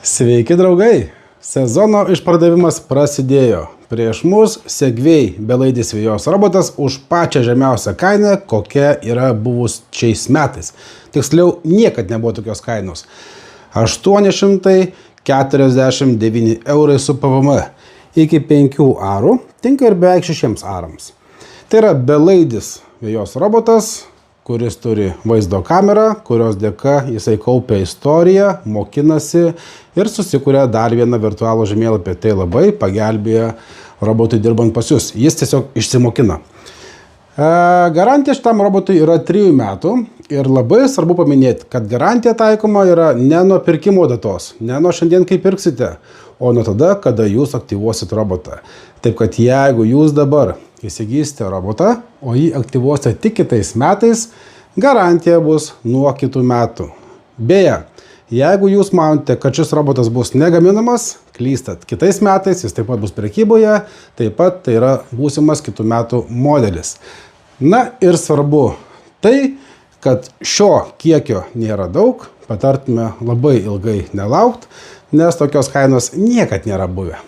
Sveiki draugai! Sezono išpardavimas prasidėjo. Prieš mus Segway belaidis vejos robotas už pačią žemiausią kainą, kokia yra buvus šiais metais. Tiksliau, niekad nebuvo tokios kainos. 849 eurai su PVM. Iki 5 arų, tinka ir beveik 6 arams. Tai yra belaidis vejos robotas, kuris turi vaizdo kamerą, kurios dėka jisai kaupia istoriją, mokinasi ir susikuria dar vieną virtualų žemėlapį. Tai labai pagelbėja robotui dirbant pas jūs. Jis tiesiog išsimokina. Garantija šitam robotui yra 3 metų ir labai svarbu paminėti, kad garantija taikoma yra ne nuo pirkimo datos, ne nuo šiandien, kai pirksite, o nuo tada, kada jūs aktyvuosit robotą. Taip kad jeigu jūs dabar įsigysite robotą, o jį aktyvuosite tik kitais metais, garantija bus nuo kitų metų. Beje, jeigu jūs manote, kad šis robotas bus negaminamas, klystat. Kitais metais jis taip pat bus prekyboje, taip pat tai yra būsimas kitų metų modelis. Na ir svarbu tai, kad šio kiekio nėra daug, patartume labai ilgai nelaukti, nes tokios kainos niekad nėra buvę.